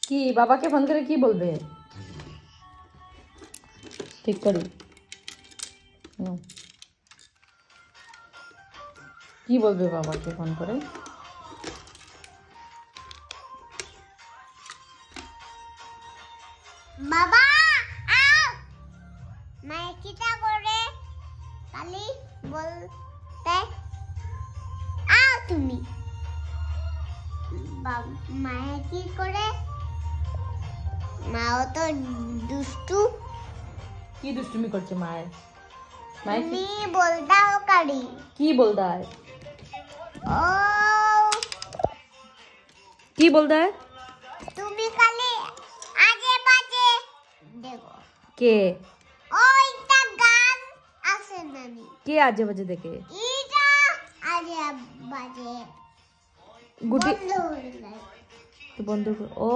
কি বাবাকে ফোন করে কি বলবে? ঠিক করি কি বলবে বাবাকে ফোন করে? বাবা আও মায়ে কিটা করে কালি বলতে আও তুমি মায়ে কি করে? মাও তো দুষ্টু। কি দুষ্টুমি করছে মায়ের? তুমি বলদাও কারি কি বলদায়? ও কি বলদায়? তুমি খালি আজে বাজে দেখো। কে? ওইটা গান আছে নানি। কে আজে বাজে দেখে? এটা আজে বাজে গুটি তো বন্ধু। ও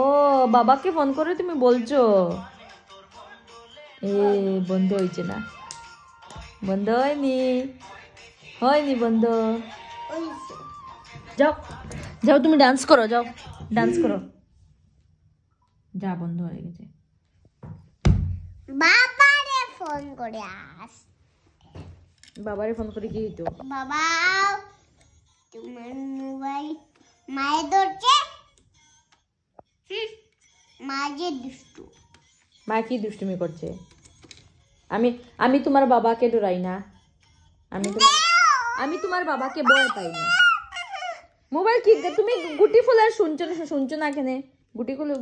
বাবাকে ফোন করে তুমি বলছো? এ বন্ধ হয়েছে না? বন্ধ হয়নি, হয়নি বন্ধ। যাও যাও তুমি ডান্স করো, যাও ডান্স করো। যা বন্ধ হয়ে গেছে। বাবারে ফোন করে আস। বাবারে ফোন করে কি হইতো? বাবা তোমার মোবাইল মায়ে ধরছে। মা যে দুষ্টু। মা কি দুষ্টুমি করছে? আমি তোমার বাবাকে ডরাই না। আমি তোমার বাবাকে ভয় পাই না। মোবাইল কি তুমি গুটি ফুলের শুনছো না কেন?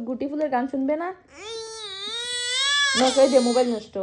গুটি ফুলের গান শুনবে না? নষ্ট হয়ে মোবাইল নষ্ট।